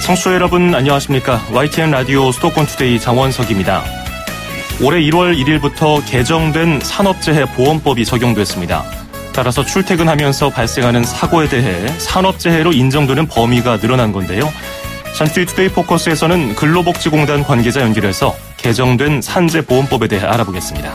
청취자 여러분 안녕하십니까. YTN 라디오 수도권 투데이 장원석입니다. 올해 1월 1일부터 개정된 산업재해 보험법이 적용됐습니다. 따라서 출퇴근하면서 발생하는 사고에 대해 산업재해로 인정되는 범위가 늘어난 건데요. 잠시 뒤 투데이 포커스에서는 근로복지공단 관계자 연결해서 개정된 산재보험법에 대해 알아보겠습니다.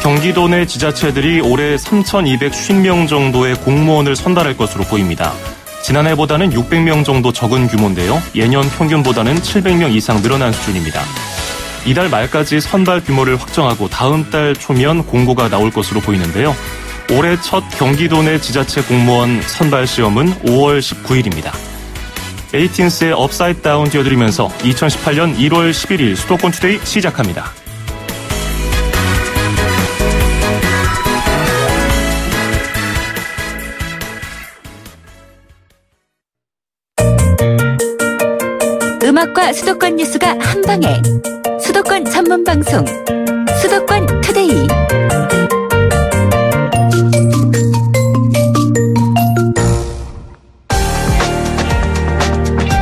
경기도 내 지자체들이 올해 3,250명 정도의 공무원을 선발할 것으로 보입니다. 지난해보다는 600명 정도 적은 규모인데요. 예년 평균보다는 700명 이상 늘어난 수준입니다. 이달 말까지 선발 규모를 확정하고 다음 달 초면 공고가 나올 것으로 보이는데요. 올해 첫 경기도 내 지자체 공무원 선발 시험은 5월 19일입니다. 에이틴스의 업사이드 다운 띄워드리면서 2018년 1월 11일 수도권 투데이 시작합니다. 음악과 수도권 뉴스가 한방에 수도권 전문 방송 수도권 투데이.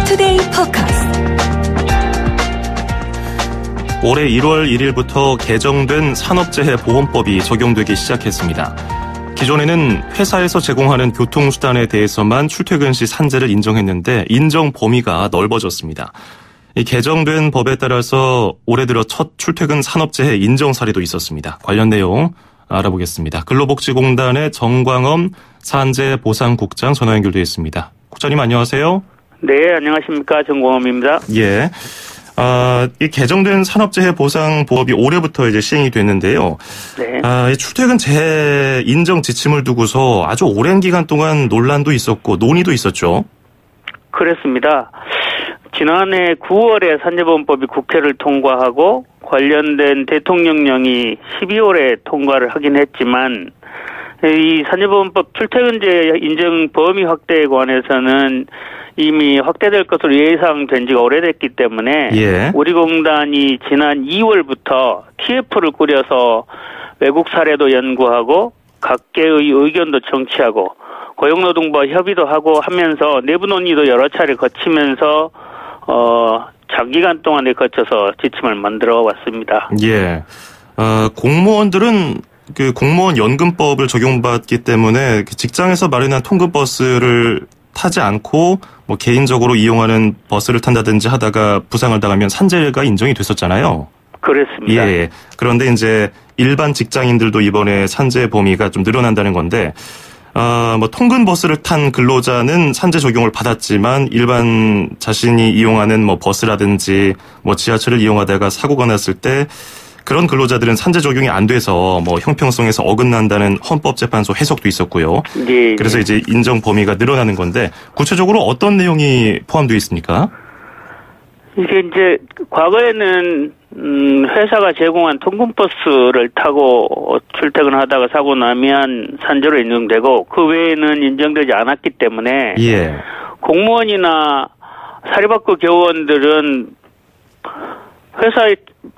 투데이 포커스. 올해 1월 1일부터 개정된 산업재해 보험법이 적용되기 시작했습니다. 기존에는 회사에서 제공하는 교통수단에 대해서만 출퇴근 시 산재를 인정했는데 인정 범위가 넓어졌습니다. 이 개정된 법에 따라서 올해 들어 첫 출퇴근 산업재해 인정 사례도 있었습니다. 관련 내용 알아보겠습니다. 근로복지공단의 정광엄 산재보상국장 전화 연결되어 있습니다. 국장님 안녕하세요. 네, 안녕하십니까. 정광엄입니다. 예. 이 개정된 산업재해보상보험이 올해부터 이제 시행이 됐는데요. 네. 이 출퇴근 재해 인정 지침을 두고서 아주 오랜 기간 동안 논란도 있었고 논의도 있었죠. 그렇습니다. 지난해 9월에 산재보험법이 국회를 통과하고 관련된 대통령령이 12월에 통과를 하긴 했지만 이 산재보험법 출퇴근재해 인정 범위 확대에 관해서는 이미 확대될 것으로 예상된 지가 오래됐기 때문에 예. 우리 공단이 지난 2월부터 TF를 꾸려서 외국 사례도 연구하고 각계의 의견도 청취하고 고용노동부와 협의도 하고 하면서 내부 논의도 여러 차례 거치면서 장기간 동안에 거쳐서 지침을 만들어 왔습니다. 예. 공무원들은 그 공무원 연금법을 적용받기 때문에 직장에서 마련한 통근버스를 타지 않고 뭐 개인적으로 이용하는 버스를 탄다든지 하다가 부상을 당하면 산재가 인정이 됐었잖아요. 그렇습니다. 예. 그런데 이제 일반 직장인들도 이번에 산재 범위가 좀 늘어난다는 건데, 뭐 통근 버스를 탄 근로자는 산재 적용을 받았지만 일반 자신이 이용하는 뭐 버스라든지 뭐 지하철을 이용하다가 사고가 났을 때 그런 근로자들은 산재 적용이 안 돼서 뭐 형평성에서 어긋난다는 헌법재판소 해석도 있었고요. 네. 그래서 이제 인정 범위가 늘어나는 건데 구체적으로 어떤 내용이 포함되어 있습니까? 이게 이제 과거에는 회사가 제공한 통근버스를 타고 출퇴근하다가 사고 나면 산재로 인정되고 그 외에는 인정되지 않았기 때문에 예. 공무원이나 사립학교 교원들은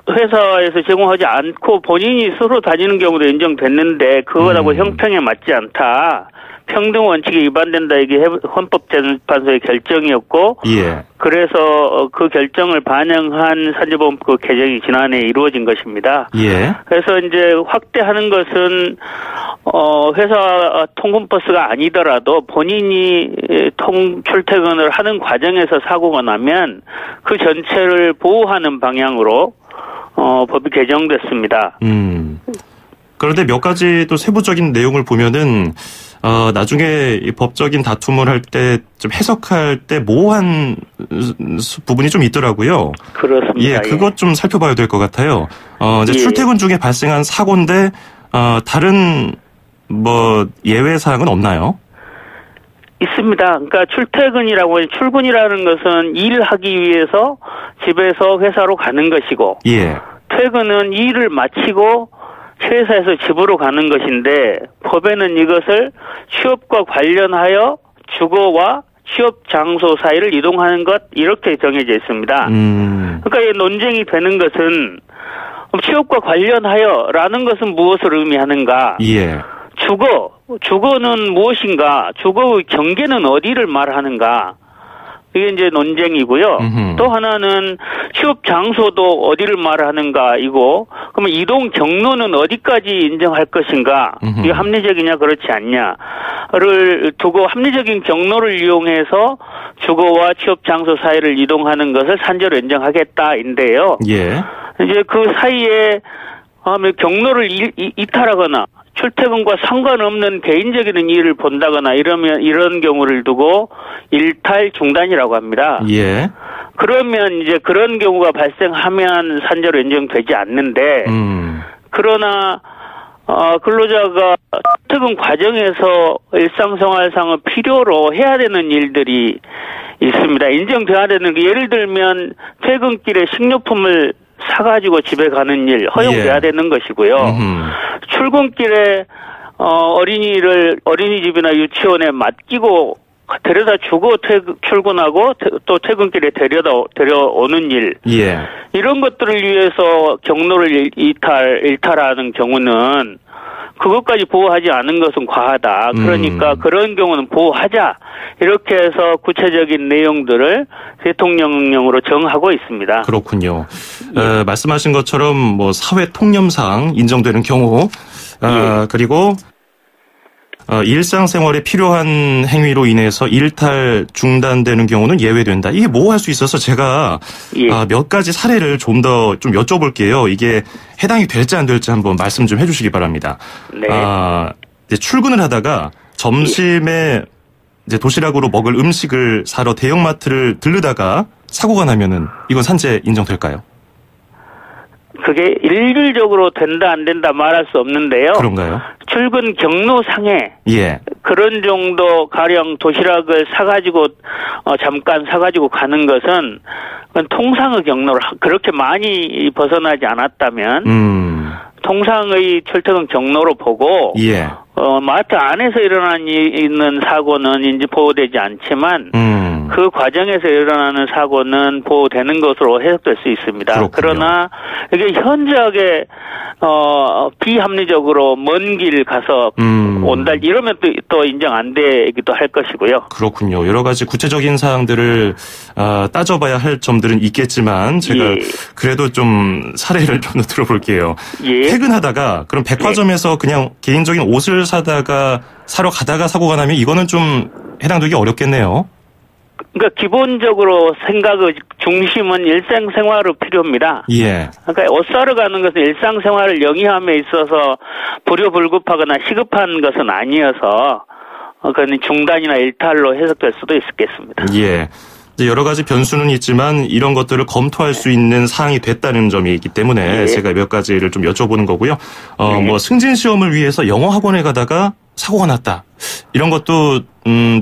회사에서 제공하지 않고 본인이 스스로 다니는 경우도 인정됐는데 그거하고 형평에 맞지 않다. 평등 원칙에 위반된다. 이게 헌법재판소의 결정이었고, 예. 그래서 그 결정을 반영한 산재보험법 개정이 지난해 이루어진 것입니다. 예. 그래서 이제 확대하는 것은 회사 통근버스가 아니더라도 본인이 출퇴근을 하는 과정에서 사고가 나면 그 전체를 보호하는 방향으로 법이 개정됐습니다. 그런데 몇 가지 또 세부적인 내용을 보면은 나중에 이 법적인 다툼을 할 때 좀 해석할 때 모호한 부분이 좀 있더라고요. 그렇습니다. 예, 그것 좀 살펴봐야 될 것 같아요. 이제 예. 출퇴근 중에 발생한 사고인데 다른 뭐 예외 사항은 없나요? 있습니다. 그러니까 출퇴근이라고 출근이라는 것은 일하기 위해서 집에서 회사로 가는 것이고, 예. 퇴근은 일을 마치고 회사에서 집으로 가는 것인데 법에는 이것을 취업과 관련하여 주거와 취업 장소 사이를 이동하는 것 이렇게 정해져 있습니다. 그러니까 이 논쟁이 되는 것은 취업과 관련하여라는 것은 무엇을 의미하는가? 예. 주거는 무엇인가? 주거의 경계는 어디를 말하는가? 이게 이제 논쟁이고요. 또 하나는 취업 장소도 어디를 말하는가이고, 그러면 이동 경로는 어디까지 인정할 것인가? 이게 합리적이냐 그렇지 않냐를 두고 합리적인 경로를 이용해서 주거와 취업 장소 사이를 이동하는 것을 산재로 인정하겠다인데요. 예. 이제 그 사이에 경로를 이탈하거나 출퇴근과 상관없는 개인적인 일을 본다거나 이런 경우를 두고 일탈 중단이라고 합니다. 예. 그러면 이제 그런 경우가 발생하면 산재로 인정되지 않는데, 그러나 근로자가 출퇴근 과정에서 일상생활상의 필요로 해야 되는 일들이 있습니다. 인정돼야 되는 게, 예를 들면 퇴근길에 식료품을 사가지고 집에 가는 일 허용돼야 되는 것이고요. 출근길에 어린이집이나 유치원에 맡기고 데려다 주고 출근하고 또 퇴근길에 데려오는 일. 예. 이런 것들을 위해서 경로를 일탈하는 경우는 그것까지 보호하지 않은 것은 과하다. 그러니까 그런 경우는 보호하자. 이렇게 해서 구체적인 내용들을 대통령령으로 정하고 있습니다. 그렇군요. 예. 말씀하신 것처럼 뭐 사회 통념상 인정되는 경우, 예. 그리고 일상생활에 필요한 행위로 인해서 일탈 중단되는 경우는 예외된다. 이게 뭐 할 수 있어서 제가 예. 몇 가지 사례를 좀 더 좀 여쭤볼게요. 이게 해당이 될지 안 될지 한번 말씀 좀 해주시기 바랍니다. 네. 이제 출근을 하다가 점심에 이제 도시락으로 먹을 음식을 사러 대형마트를 들르다가 사고가 나면은 이건 산재 인정될까요? 그게 일률적으로 된다 안 된다 말할 수 없는데요. 그런가요? 출근 경로상에 예. 그런 정도 가령 도시락을 사가지고 잠깐 사가지고 가는 것은 통상의 경로를 그렇게 많이 벗어나지 않았다면 통상의 출퇴근 경로로 보고 예. 마트 안에서 있는 사고는 이제 보호되지 않지만 그 과정에서 일어나는 사고는 보호되는 것으로 해석될 수 있습니다. 그렇군요. 그러나 이게 현저하게 비합리적으로 먼 길 가서 온다 이러면 또 인정 안 되기도 할 것이고요. 그렇군요. 여러 가지 구체적인 사항들을 따져봐야 할 점들은 있겠지만 제가 예. 그래도 좀 사례를 좀 더 들어볼게요. 예. 퇴근하다가 그럼 백화점에서 그냥 개인적인 옷을 사러 가다가 사고가 나면 이거는 좀 해당되기 어렵겠네요. 그러니까 기본적으로 생각의 중심은 일상생활로 필요합니다. 예. 그러니까 옷 사러 가는 것은 일상생활을 영위함에 있어서 불효불급하거나 시급한 것은 아니어서 그건 중단이나 일탈로 해석될 수도 있겠습니다. 예. 이제 여러 가지 변수는 있지만 이런 것들을 검토할 수 있는 사항이 됐다는 점이 있기 때문에 예. 제가 몇 가지를 좀 여쭤보는 거고요. 뭐 승진 시험을 위해서 영어 학원에 가다가 사고가 났다. 이런 것도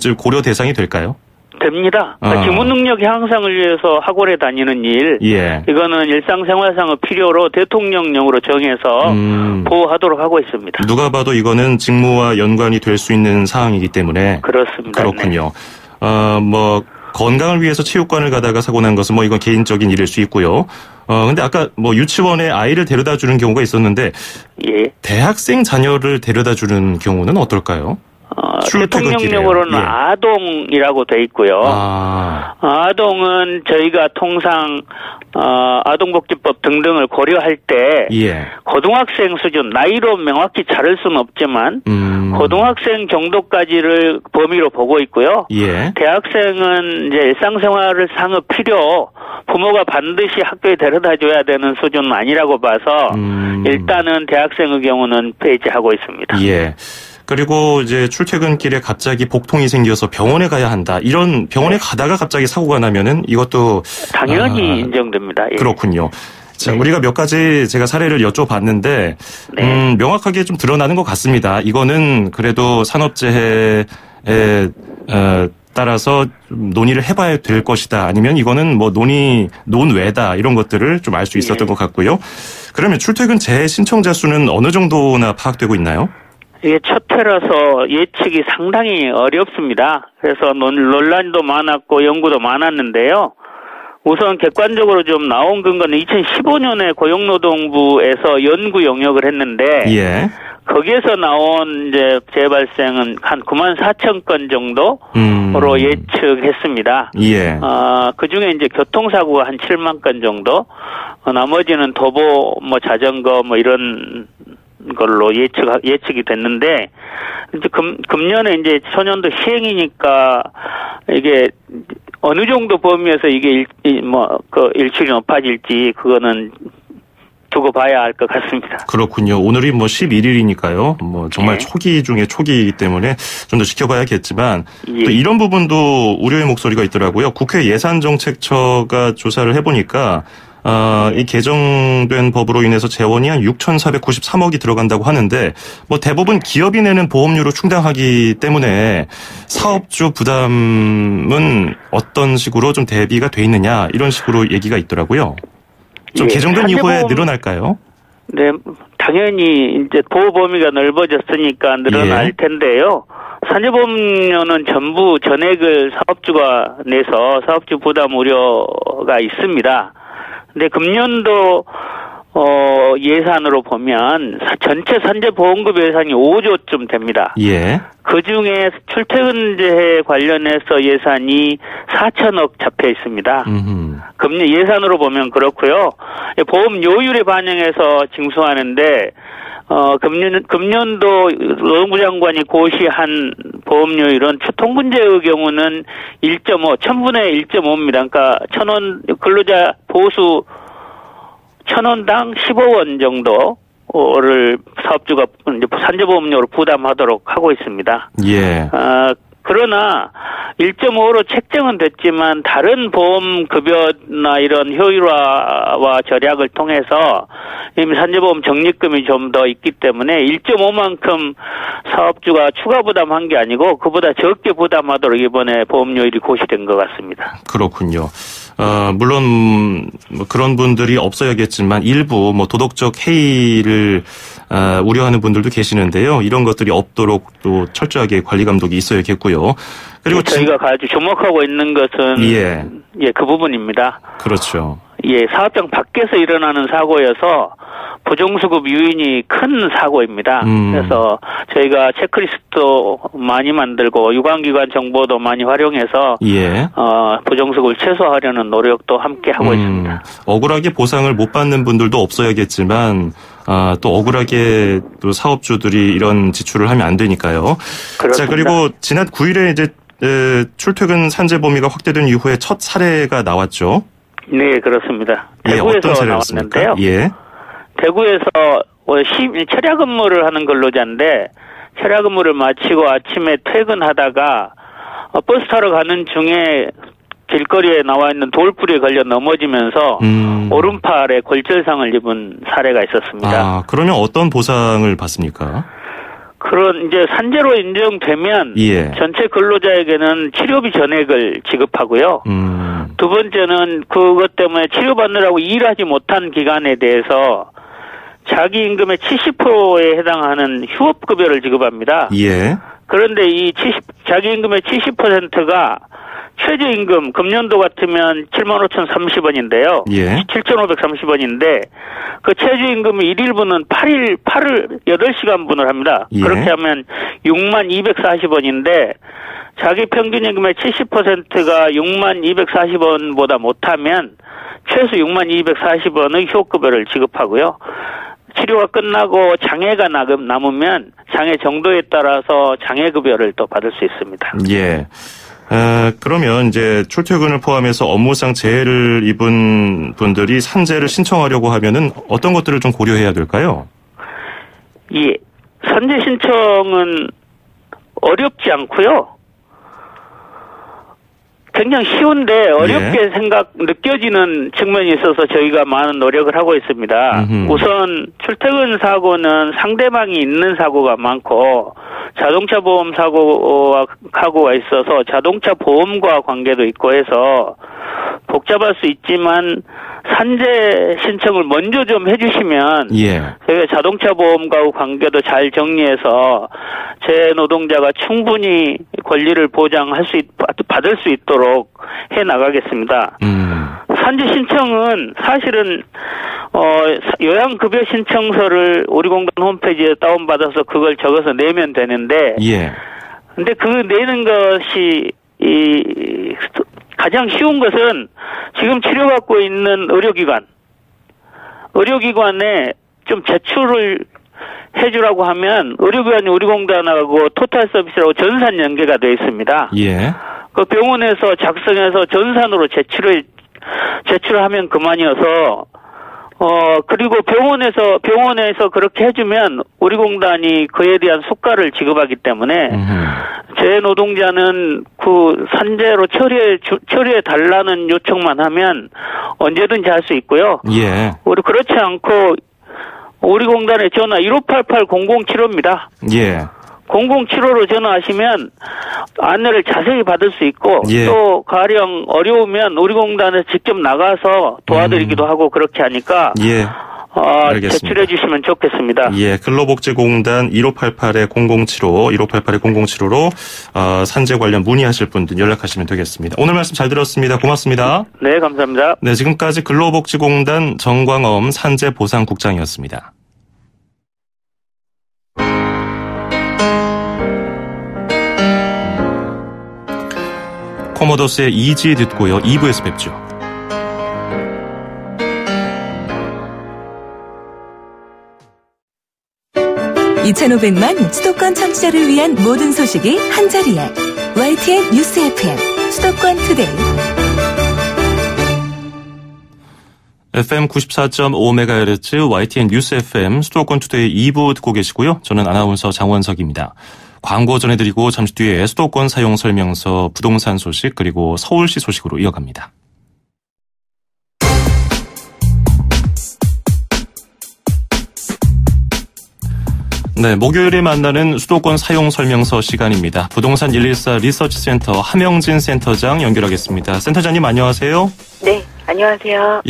좀 고려 대상이 될까요? 됩니다. 그러니까 지문 능력 향상을 위해서 학원에 다니는 일, 예. 이거는 일상생활상의 필요로 대통령령으로 정해서 보호하도록 하고 있습니다. 누가 봐도 이거는 직무와 연관이 될 수 있는 사항이기 때문에 그렇습니다. 그렇군요. 뭐 건강을 위해서 체육관을 가다가 사고 난 것은 뭐 이건 개인적인 일일 수 있고요. 근데 아까 뭐 유치원에 아이를 데려다 주는 경우가 있었는데 예. 대학생 자녀를 데려다 주는 경우는 어떨까요? 대통령령으로는 예. 아동이라고 돼 있고요. 아동은 저희가 통상 아동복지법 등등을 고려할 때 예. 고등학생 수준 나이로 명확히 자를 수는 없지만 고등학생 정도까지를 범위로 보고 있고요. 예. 대학생은 이제 일상생활을 상의 필요 부모가 반드시 학교에 데려다 줘야 되는 수준은 아니라고 봐서 일단은 대학생의 경우는 폐지하고 있습니다. 예. 그리고 이제 출퇴근길에 갑자기 복통이 생겨서 병원에 가야 한다. 이런 병원에 가다가 갑자기 사고가 나면은 이것도 당연히 인정됩니다. 예. 그렇군요. 자, 우리가 몇 가지 제가 사례를 여쭤봤는데 명확하게 좀 드러나는 것 같습니다. 이거는 그래도 산업재해에 따라서 좀 논의를 해봐야 될 것이다. 아니면 이거는 뭐 논외다. 이런 것들을 좀 알 수 있었던 것 같고요. 그러면 출퇴근 재신청자 수는 어느 정도나 파악되고 있나요? 이게 첫 회라서 예측이 상당히 어렵습니다. 그래서 논란도 많았고 연구도 많았는데요. 우선 객관적으로 좀 나온 근거는 2015년에 고용노동부에서 연구 영역을 했는데 예. 거기에서 나온 이제 재발생은 한 9만 4천 건 정도로 예측했습니다. 예. 그 중에 이제 교통사고가 한 7만 건 정도, 나머지는 도보, 뭐 자전거, 뭐 이런 걸로 예측이 됐는데, 이제 금년에 이제 초년도 시행이니까 이게 어느 정도 범위에서 이게 일출이 높아질지 그거는 두고 봐야 할 것 같습니다. 그렇군요. 오늘이 뭐 11일이니까요. 뭐 정말 네. 초기 중에 초기이기 때문에 좀 더 지켜봐야겠지만 예. 또 이런 부분도 우려의 목소리가 있더라고요. 국회 예산정책처가 조사를 해보니까 이 개정된 법으로 인해서 재원이 한 6,493억이 들어간다고 하는데 뭐 대부분 기업이 내는 보험료로 충당하기 때문에 사업주 부담은 어떤 식으로 좀 대비가 돼 있느냐 이런 식으로 얘기가 있더라고요. 좀 예, 개정된 이후에 산재보험, 늘어날까요? 네, 당연히 이제 보호 범위가 넓어졌으니까 늘어날 텐데요. 산재보험료는 전부 전액을 사업주가 내서 사업주 부담 우려가 있습니다. 근데 금년도 예산으로 보면 전체 산재보험급 예산이 5조쯤 됩니다. 예. 그중에 출퇴근제 관련해서 예산이 4천억 잡혀 있습니다. 금년 예산으로 보면 그렇고요. 보험료율에 반영해서 징수하는데 금년도 노동부 장관이 고시한 보험료율은 통분제의 경우는 1.5, 1000분의 1.5입니다. 그러니까 1,000원 근로자 보수 1,000원당 15원 정도를 사업주가 이제 산재보험료로 부담하도록 하고 있습니다. 예. 그러나 1.5로 책정은 됐지만 다른 보험 급여나 이런 효율화와 절약을 통해서 이미 산재보험 적립금이 좀 더 있기 때문에 1.5만큼 사업주가 추가 부담한 게 아니고 그보다 적게 부담하도록 이번에 보험료율이 고시된 것 같습니다. 그렇군요. 물론 뭐 그런 분들이 없어야겠지만 일부 뭐 도덕적 해이를 우려하는 분들도 계시는데요. 이런 것들이 없도록 또 철저하게 관리 감독이 있어야겠고요. 그리고 저희가 아주 주목하고 있는 것은 그 부분입니다. 그렇죠. 예, 사업장 밖에서 일어나는 사고여서 부정수급 요인이 큰 사고입니다. 그래서 저희가 체크리스트도 많이 만들고 유관기관 정보도 많이 활용해서 부정수급을 최소화하려는 노력도 함께 하고 있습니다. 억울하게 보상을 못 받는 분들도 없어야겠지만 또 억울하게 또 사업주들이 이런 지출을 하면 안 되니까요. 그렇습니다. 자, 그리고 지난 9일에 이제 출퇴근 산재 범위가 확대된 이후에 첫 사례가 나왔죠. 네, 그렇습니다. 대구에서 나왔는데요. 예. 대구에서 철야 근무를 하는 근로자인데 철야 근무를 마치고 아침에 퇴근하다가 버스 타러 가는 중에 길거리에 나와 있는 돌부리에 걸려 넘어지면서 오른팔에 골절상을 입은 사례가 있었습니다. 그러면 어떤 보상을 받습니까? 그런 이제 산재로 인정되면 전체 근로자에게는 치료비 전액을 지급하고요. 두 번째는 그것 때문에 치료받느라고 일하지 못한 기간에 대해서 자기 임금의 70%에 해당하는 휴업급여를 지급합니다. 그런데 이 자기 임금의 70%가 최저임금 금년도 같으면 75,030원인데요. 7,530원인데 그 최저임금이 1일분은 8시간분을 합니다. 그렇게 하면 6240원인데 자기 평균임금의 70%가 6240원보다 못하면 최소 6240원의 휴업급여를 지급하고요. 치료가 끝나고 장애가 남으면 장애 정도에 따라서 장애급여를 또 받을 수 있습니다. 그러면 이제 출퇴근을 포함해서 업무상 재해를 입은 분들이 산재를 신청하려고 하면은 어떤 것들을 좀 고려해야 될까요? 산재 신청은 어렵지 않고요. 굉장히 쉬운데 어렵게 느껴지는 측면이 있어서 저희가 많은 노력을 하고 있습니다. 우선 출퇴근 사고는 상대방이 있는 사고가 많고 자동차 보험 사고가 있어서 자동차 보험과 관계도 있고 해서 복잡할 수 있지만 산재 신청을 먼저 좀 해주시면 저희가 자동차 보험과 관계도 잘 정리해서 제 노동자가 충분히 권리를 받을 수 있도록 해 나가겠습니다. 산재 신청은 사실은 요양급여 신청서를 우리 공단 홈페이지에 다운받아서 그걸 적어서 내면 되는데 근데 그 내는 것이 가장 쉬운 것은 지금 치료받고 있는 의료기관에 좀 제출을 해주라고 하면 의료기관이 우리 공단하고 토탈 서비스라고 전산 연계가 되어 있습니다. 그 병원에서 작성해서 전산으로 제출하면 그만이어서 그리고 병원에서 그렇게 해주면 우리 공단이 그에 대한 수가를 지급하기 때문에 제 노동자는 그 산재로 처리해 달라는 요청만 하면 언제든지 할 수 있고요. 우리 그렇지 않고 우리 공단에 전화 1588-0075입니다. 0075로 전화하시면 안내를 자세히 받을 수 있고 또 가령 어려우면 우리 공단에서 직접 나가서 도와드리기도 하고 그렇게 하니까 제출해 주시면 좋겠습니다. 근로복지공단 1588-0075, 1588-0075로 산재 관련 문의하실 분들 연락하시면 되겠습니다. 오늘 말씀 잘 들었습니다. 고맙습니다. 네, 감사합니다. 네, 지금까지 근로복지공단 정광엄 산재보상국장이었습니다. 코모도스의 이지 듣고요. 2부에서 뵙죠. (2500만) 수도권 청취자를 위한 모든 소식이 한자리에 YTN 뉴스 FM 수도권 투데이 FM 94.5MHz YTN 뉴스 FM 수도권 투데이 2부 듣고 계시고요. 저는 아나운서 장원석입니다. 광고 전해드리고 잠시 뒤에 수도권 사용 설명서, 부동산 소식 그리고 서울시 소식으로 이어갑니다. 네, 목요일에 만나는 수도권 사용 설명서 시간입니다. 부동산 114 리서치 센터 하명진 센터장 연결하겠습니다. 센터장님 안녕하세요. 네, 안녕하세요.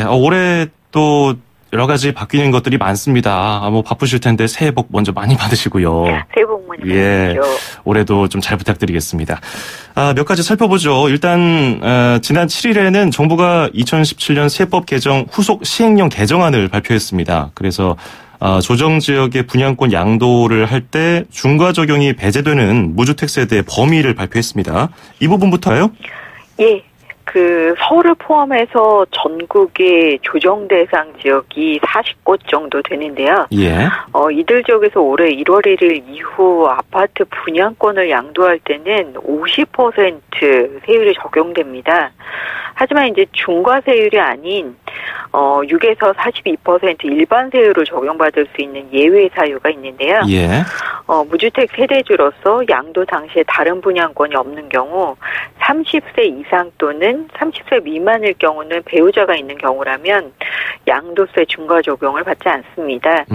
올해 또 여러 가지 바뀌는 것들이 많습니다. 바쁘실 텐데 새해 복 먼저 많이 받으시고요. 새해 복 많이 받으시죠. 올해도 좀 잘 부탁드리겠습니다. 몇 가지 살펴보죠. 일단 지난 7일에는 정부가 2017년 세법 개정 후속 시행령 개정안을 발표했습니다. 그래서 조정지역의 분양권 양도를 할 때 중과 적용이 배제되는 무주택 세대의 범위를 발표했습니다. 이 부분부터요? 서울을 포함해서 전국의 조정 대상 지역이 40곳 정도 되는데요. 이들 지역에서 올해 1월 1일 이후 아파트 분양권을 양도할 때는 50% 세율이 적용됩니다. 하지만 이제 중과세율이 아닌 6에서 42% 일반 세율을 적용받을 수 있는 예외 사유가 있는데요. 무주택 세대주로서 양도 당시에 다른 분양권이 없는 경우 30세 이상 또는 30세 미만일 경우는 배우자가 있는 경우라면 양도세 중과 적용을 받지 않습니다.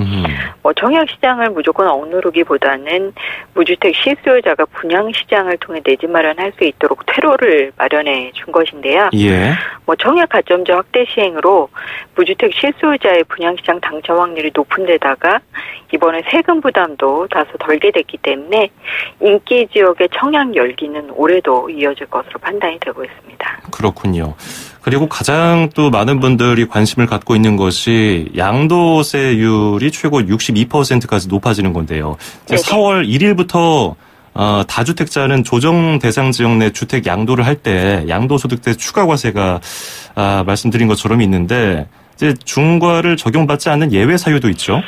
청약시장을 무조건 억누르기보다는 무주택 실수요자가 분양시장을 통해 내 집 마련할 수 있도록 퇴로를 마련해 준 것인데요. 청약 가점제 확대 시행으로 무주택 실수요자의 분양시장 당첨 확률이 높은 데다가 이번에 세금 부담도 다소 덜게 됐기 때문에 인기 지역의 청약 열기는 올해도 이어질 것으로 판단이 되고 있습니다. 그렇군요. 그리고 가장 또 많은 분들이 관심을 갖고 있는 것이 양도세율이 최고 62%까지 높아지는 건데요. 4월 1일부터 다주택자는 조정 대상 지역 내 주택 양도를 할 때 양도소득세 추가과세가 말씀드린 것처럼 있는데 이제 중과를 적용받지 않는 예외 사유도 있죠.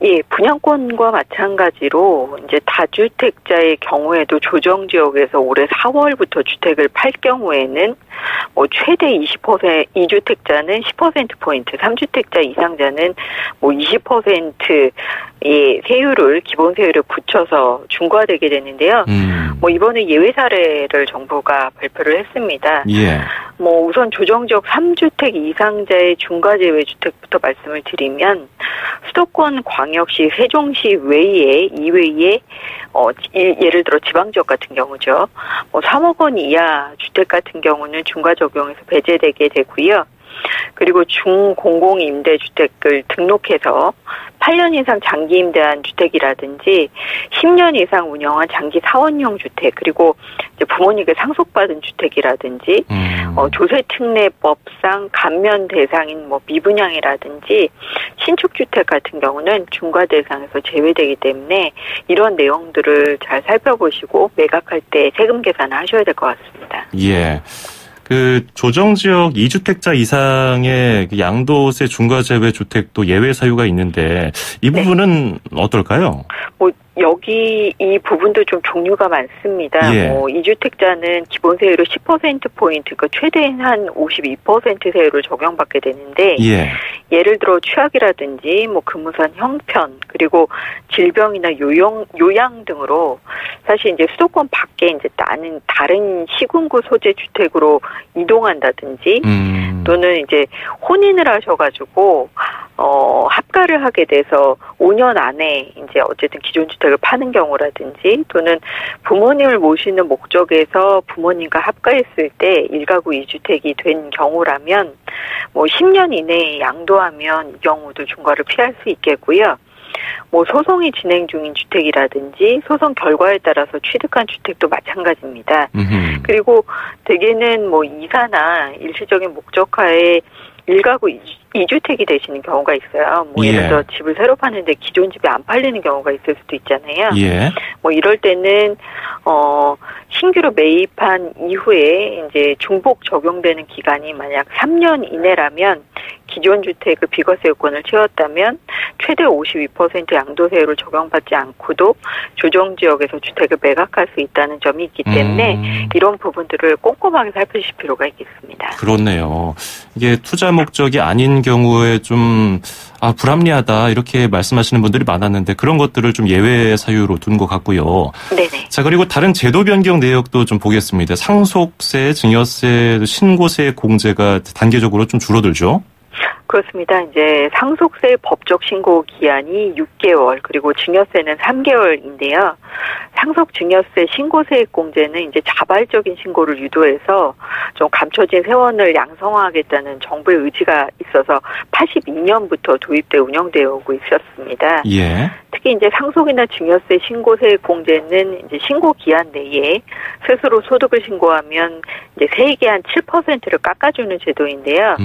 예, 분양권과 마찬가지로 이제 다주택자의 경우에도 조정 지역에서 올해 4월부터 주택을 팔 경우에는 최대 20%, 2주택자는 10%포인트, 3주택자 이상자는 20%의 세율을, 기본 세율을 붙여서 중과되게 되는데요. 이번에 예외 사례를 정부가 발표를 했습니다. 예. 우선 조정지역 3주택 이상자의 중과제외 주택부터 말씀을 드리면, 수도권 광역시 세종시 외에, 이외에, 예를 들어 지방지역 같은 경우죠. 3억 원 이하 주택 같은 경우는 중과 적용해서 배제되게 되고요. 그리고 중공공임대주택을 등록해서 8년 이상 장기 임대한 주택이라든지 10년 이상 운영한 장기 사원용 주택, 그리고 이제 부모님께 상속받은 주택이라든지 조세특례법상 감면 대상인 미분양이라든지 신축주택 같은 경우는 중과 대상에서 제외되기 때문에 이런 내용들을 잘 살펴보시고 매각할 때 세금 계산을 하셔야 될 것 같습니다. 예. 조정지역 2주택자 이상의 양도세 중과제외 주택도 예외 사유가 있는데 이 부분은 네. 어떨까요? 여기 이 부분도 좀 종류가 많습니다. 예. 2주택자는 기본 세율을 10%포인트, 그러니까 최대한 52% 세율을 적용받게 되는데, 예. 예를 들어 취약이라든지 근무상 형편, 그리고 질병이나 요양 등으로 사실 이제 수도권 밖에 이제 나는 다른 시군구 소재 주택으로 이동한다든지, 또는 이제 혼인을 하셔가지고 합가를 하게 돼서 5년 안에 이제 어쨌든 기존 주택을 파는 경우라든지, 또는 부모님을 모시는 목적에서 부모님과 합가했을 때 1가구 2주택이 된 경우라면 10년 이내에 양도하면 이 경우도 중과를 피할 수 있겠고요. 소송이 진행 중인 주택이라든지 소송 결과에 따라서 취득한 주택도 마찬가지입니다. 그리고 대개는 이사나 일시적인 목적하에 1가구 2주택이 되시는 경우가 있어요. 예를 들어 집을 새로 파는데 기존 집이 안 팔리는 경우가 있을 수도 있잖아요. 예. 이럴 때는 신규로 매입한 이후에 이제 중복 적용되는 기간이 만약 3년 이내라면 기존 주택의 비과세 요건을 채웠다면 최대 52% 양도세율을 적용받지 않고도 조정지역에서 주택을 매각할 수 있다는 점이 있기 때문에 이런 부분들을 꼼꼼하게 살피실 필요가 있겠습니다. 그렇네요. 이게 투자 목적이 아닌 경우에 좀 불합리하다 이렇게 말씀하시는 분들이 많았는데 그런 것들을 좀 예외 사유로 둔 것 같고요. 네네. 자, 그리고 다른 제도 변경 내역도 좀 보겠습니다. 상속세, 증여세, 신고세 공제가 단계적으로 좀 줄어들죠. 그렇습니다. 이제 상속세 법적 신고 기한이 6개월, 그리고 증여세는 3개월인데요. 상속 증여세 신고세액 공제는 이제 자발적인 신고를 유도해서 좀 감춰진 세원을 양성화하겠다는 정부의 의지가 있어서 82년부터 도입돼 운영되어 오고 있었습니다. 예. 특히 이제 상속이나 증여세 신고세액 공제는 이제 신고 기한 내에 스스로 소득을 신고하면 이제 세액의 한 7%를 깎아주는 제도인데요.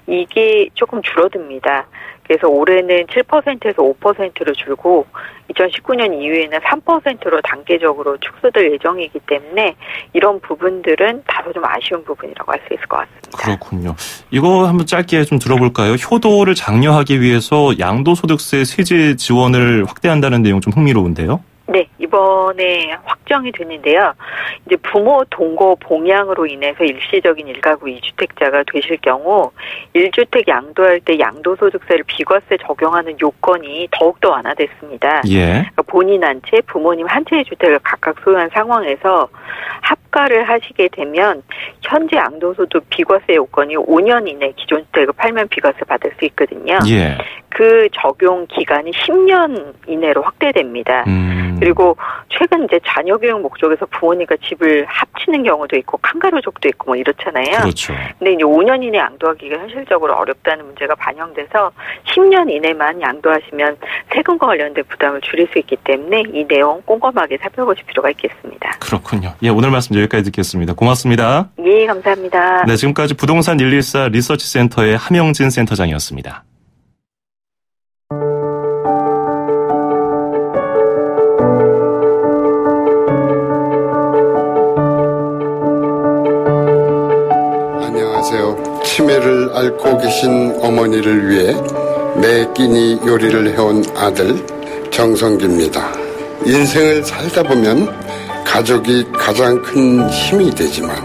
이게 조금 줄어듭니다. 그래서 올해는 7%에서 5%로 줄고 2019년 이후에는 3%로 단계적으로 축소될 예정이기 때문에 이런 부분들은 다소 좀 아쉬운 부분이라고 할 수 있을 것 같습니다. 그렇군요. 이거 한번 짧게 좀 들어볼까요? 효도를 장려하기 위해서 양도소득세 세제 지원을 확대한다는 내용 좀 흥미로운데요. 네, 이번에 확정이 됐는데요. 이제 부모 동거 봉양으로 인해서 일시적인 1가구 2주택자가 되실 경우 1주택 양도할 때 양도소득세를 비과세 적용하는 요건이 더욱더 완화됐습니다. 예. 그러니까 본인 한 채, 부모님 한 채의 주택을 각각 소유한 상황에서 합가를 하시게 되면 현재 양도소득 비과세 요건이 5년 이내 기존 주택을 팔면 비과세 받을 수 있거든요. 예. 그 적용 기간이 10년 이내로 확대됩니다. 그리고 최근 이제 자녀 교육 목적에서 부모님과 집을 합치는 경우도 있고 칸가루족도 있고 이렇잖아요. 그렇죠. 근데 이제 5년 이내 양도하기가 현실적으로 어렵다는 문제가 반영돼서 10년 이내만 양도하시면 세금과 관련된 부담을 줄일 수 있기 때문에 이 내용 꼼꼼하게 살펴보실 필요가 있겠습니다. 그렇군요. 예, 오늘 말씀 여기까지 듣겠습니다. 고맙습니다. 예, 감사합니다. 네, 지금까지 부동산 114 리서치센터의 함영진 센터장이었습니다. 치매를 앓고 계신 어머니를 위해 매 끼니 요리를 해온 아들 정성기입니다. 인생을 살다 보면 가족이 가장 큰 힘이 되지만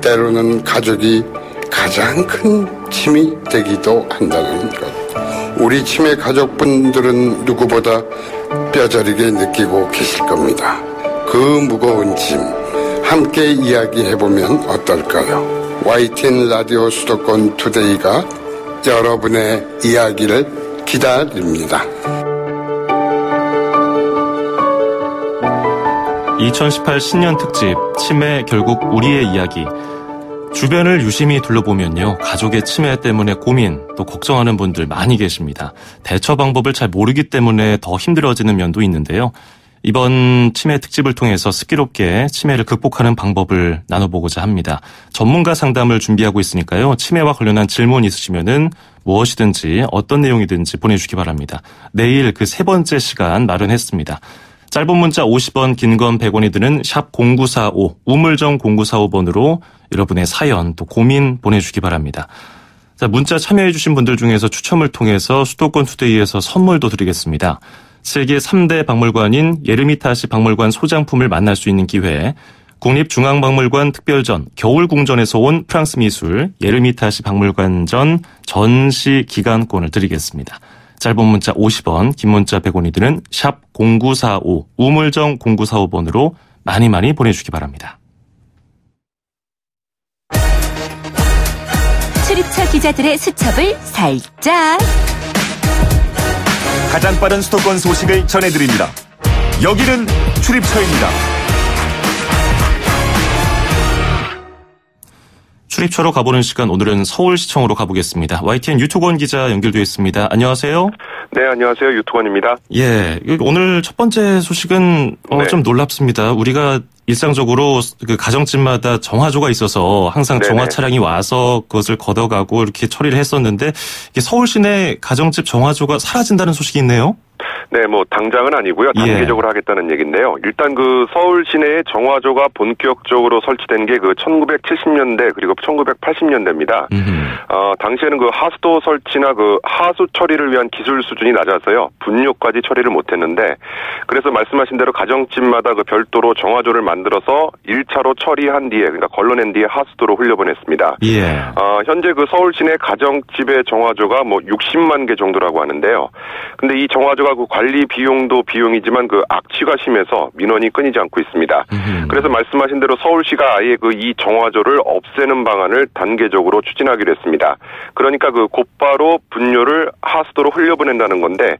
때로는 가족이 가장 큰 힘이 되기도 한다는 것. 우리 치매 가족분들은 누구보다 뼈저리게 느끼고 계실 겁니다. 그 무거운 짐 함께 이야기해보면 어떨까요? YTN 라디오 수도권 투데이가 여러분의 이야기를 기다립니다. 2018 신년 특집 치매 결국 우리의 이야기. 주변을 유심히 둘러보면요. 가족의 치매 때문에 고민 또 걱정하는 분들 많이 계십니다. 대처 방법을 잘 모르기 때문에 더 힘들어지는 면도 있는데요. 이번 치매 특집을 통해서 슬기롭게 치매를 극복하는 방법을 나눠보고자 합니다. 전문가 상담을 준비하고 있으니까요. 치매와 관련한 질문 있으시면은 무엇이든지 어떤 내용이든지 보내주시기 바랍니다. 내일 그 세 번째 시간 마련했습니다. 짧은 문자 50원, 긴 건 100원이 드는 샵 0945, 우물정 0945번으로 여러분의 사연 또 고민 보내주시기 바랍니다. 자, 문자 참여해 주신 분들 중에서 추첨을 통해서 수도권 투데이에서 선물도 드리겠습니다. 세계 3대 박물관인 예르미타시 박물관 소장품을 만날 수 있는 기회, 국립중앙박물관 특별전 겨울궁전에서 온 프랑스 미술 예르미타시 박물관전 전시 기간권을 드리겠습니다. 짧은 문자 50원, 긴 문자 100원이 드는 샵 0945, 우물정 0945번으로 많이 보내주시기 바랍니다. 출입처 기자들의 수첩을 살짝. 가장 빠른 수도권 소식을 전해드립니다. 여기는 출입처입니다. 출입처로 가보는 시간, 오늘은 서울시청으로 가보겠습니다. YTN 유튜건 기자 연결되어 있습니다. 안녕하세요. 네, 안녕하세요. 유튜건입니다. 예, 오늘 첫 번째 소식은 네. 좀 놀랍습니다. 우리가 일상적으로 그 가정집마다 정화조가 있어서 항상 네네. 정화 차량이 와서 그것을 걷어가고 이렇게 처리를 했었는데 이게 서울 시내 가정집 정화조가 사라진다는 소식이 있네요. 네, 뭐 당장은 아니고요. 단계적으로 하겠다는 얘기인데요. 일단 그 서울 시내에 정화조가 본격적으로 설치된 게 그 1970년대 그리고 1980년대입니다. 당시에는 그 하수도 설치나 그 하수 처리를 위한 기술 수준이 낮아서요. 분뇨까지 처리를 못했는데 그래서 말씀하신 대로 가정집마다 그 별도로 정화조를 만들어서 1차로 처리한 뒤에 그러니까 걸러낸 뒤에 하수도로 흘려보냈습니다. 예. 현재 그 서울 시내 가정집의 정화조가 뭐 60만 개 정도라고 하는데요. 근데 이 정화조가 그 관리 비용도 비용이지만 그 악취가 심해서 민원이 끊이지 않고 있습니다. 그래서 말씀하신 대로 서울시가 아예 그 이 정화조를 없애는 방안을 단계적으로 추진하기로 했습니다. 그러니까 그 곧바로 분뇨를 하수도로 흘려보낸다는 건데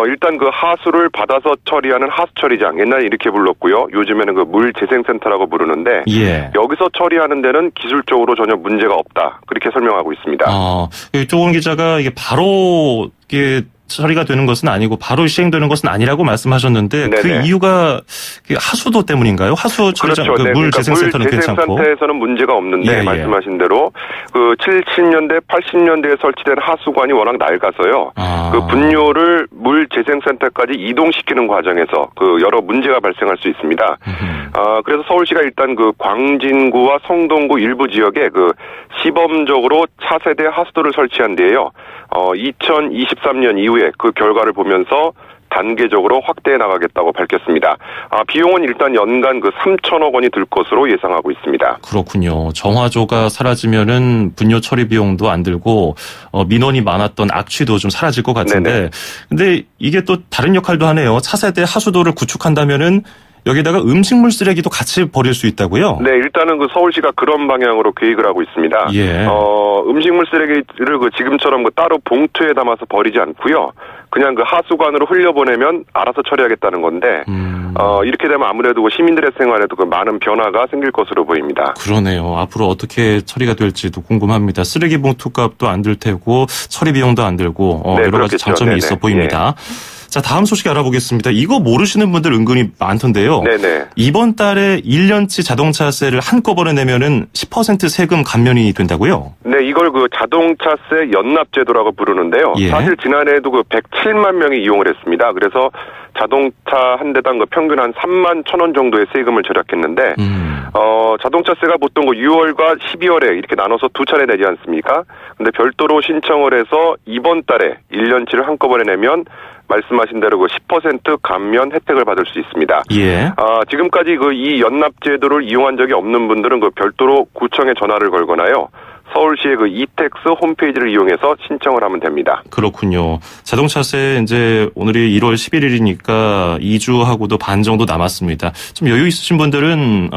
일단 그 하수를 받아서 처리하는 하수처리장 옛날에 이렇게 불렀고요. 요즘에는 그 물재생센터라고 부르는데 예. 여기서 처리하는 데는 기술적으로 전혀 문제가 없다. 그렇게 설명하고 있습니다. 유튜건 기자가 이게 바로 이게 처리가 되는 것은 아니고 바로 시행되는 것은 아니라고 말씀하셨는데 네네. 그 이유가 하수도 때문인가요? 하수 처리장, 그렇죠. 그 물재생센터는 괜찮고. 물재생센터에서는 문제가 없는데 말씀하신 대로 그 70년대, 80년대에 설치된 하수관이 워낙 낡아서요. 그 분뇨를 물재생센터까지 이동시키는 과정에서 그 여러 문제가 발생할 수 있습니다. 그래서 서울시가 일단 그 광진구와 성동구 일부 지역에 그 시범적으로 차세대 하수도를 설치한 뒤에요. 2023년 이후에 그 결과를 보면서 단계적으로 확대해 나가겠다고 밝혔습니다. 비용은 일단 연간 그 3천억 원이 들 것으로 예상하고 있습니다. 그렇군요. 정화조가 사라지면은 분뇨 처리 비용도 안 들고 민원이 많았던 악취도 좀 사라질 것 같은데, 네네. 근데 이게 또 다른 역할도 하네요. 차세대 하수도를 구축한다면은 여기다가 음식물 쓰레기도 같이 버릴 수 있다고요? 네, 일단은 그 서울시가 그런 방향으로 계획을 하고 있습니다. 예. 음식물 쓰레기를 그 지금처럼 그 따로 봉투에 담아서 버리지 않고요. 그냥 그 하수관으로 흘려보내면 알아서 처리하겠다는 건데, 이렇게 되면 아무래도 그 시민들의 생활에도 그 많은 변화가 생길 것으로 보입니다. 그러네요. 앞으로 어떻게 처리가 될지도 궁금합니다. 쓰레기 봉투 값도 안 들 테고, 처리 비용도 안 들고, 여러 가지 장점이 있어 보입니다. 자, 다음 소식 알아보겠습니다. 이거 모르시는 분들 은근히 많던데요. 네네. 이번 달에 1년치 자동차세를 한꺼번에 내면은 10% 세금 감면이 된다고요? 네, 이걸 그 자동차세 연납제도라고 부르는데요. 예. 사실 지난해에도 그 107만 명이 이용을 했습니다. 그래서 자동차 한 대당 그 평균 한 3만 1,000원 정도의 세금을 절약했는데, 자동차세가 보통 그 6월과 12월에 이렇게 나눠서 두 차례 내지 않습니까? 근데 별도로 신청을 해서 이번 달에 1년치를 한꺼번에 내면 말씀하신 대로 그 10% 감면 혜택을 받을 수 있습니다. 예. 지금까지 그 이 연납제도를 이용한 적이 없는 분들은 그 별도로 구청에 전화를 걸거나요. 서울시의 그 이택스 홈페이지를 이용해서 신청을 하면 됩니다. 그렇군요. 자동차세 이제 오늘이 1월 11일이니까 2주하고도 반 정도 남았습니다. 좀 여유 있으신 분들은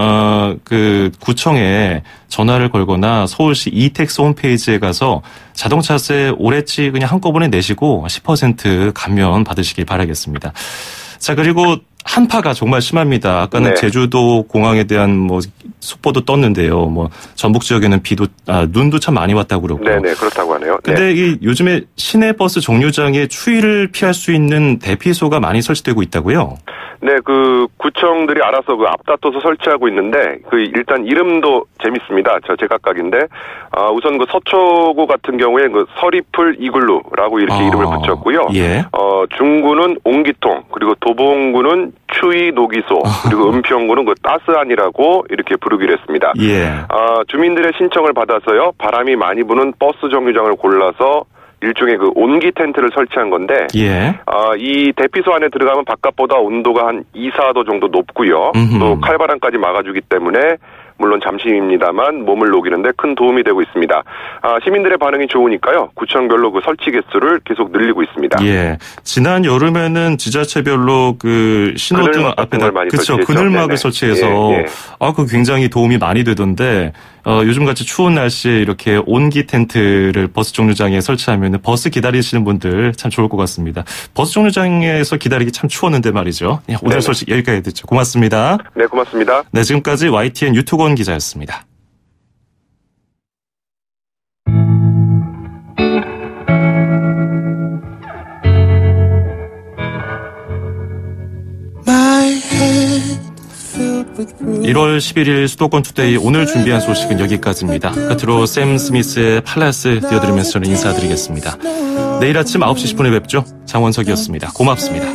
그 구청에 전화를 걸거나 서울시 이택스 홈페이지에 가서 자동차세 올해치 그냥 한꺼번에 내시고 10% 감면 받으시길 바라겠습니다. 자, 그리고 한파가 정말 심합니다. 아까는 제주도 공항에 대한 뭐 속보도 떴는데요. 뭐 전북 지역에는 눈도 참 많이 왔다고 그러고. 네네, 그렇다고 하네요. 근데 이 요즘에 시내버스 정류장에 추위를 피할 수 있는 대피소가 많이 설치되고 있다고요? 네, 그 구청들이 알아서 그 앞다퉈서 설치하고 있는데 그 일단 이름도 재밌습니다. 저 제각각인데 우선 그 서초구 같은 경우에 그 서리풀 이글루라고 이렇게 이름을 붙였고요. 예. 중구는 옹기통, 그리고 도봉구는 추위 녹이소, 그리고 은평구는 그 따스한이라고 이렇게 부르기로 했습니다. 예. 주민들의 신청을 받아서요, 바람이 많이 부는 버스 정류장을 골라서 일종의 그 온기 텐트를 설치한 건데, 예. 이 대피소 안에 들어가면 바깥보다 온도가 한 2, 4도 정도 높고요. 또 칼바람까지 막아주기 때문에 물론 잠시입니다만 몸을 녹이는데 큰 도움이 되고 있습니다. 시민들의 반응이 좋으니까요. 구청별로 그 설치 개수를 계속 늘리고 있습니다. 예. 지난 여름에는 지자체별로 그 신호등 앞에다 그렇죠. 그늘막을 설치해서 그 굉장히 도움이 많이 되던데 요즘같이 추운 날씨에 이렇게 온기 텐트를 버스 정류장에 설치하면 버스 기다리시는 분들 참 좋을 것 같습니다. 버스 정류장에서 기다리기 참 추웠는데 말이죠. 오늘 소식 여기까지 듣죠. 고맙습니다. 네, 고맙습니다. 네, 지금까지 YTN 유튜건 기자였습니다. (목소리) 1월 11일 수도권 투데이 오늘 준비한 소식은 여기까지입니다. 끝으로 샘 스미스의 팔라스 띄워드리면서 저는 인사드리겠습니다. 내일 아침 9시 10분에 뵙죠. 장원석이었습니다. 고맙습니다.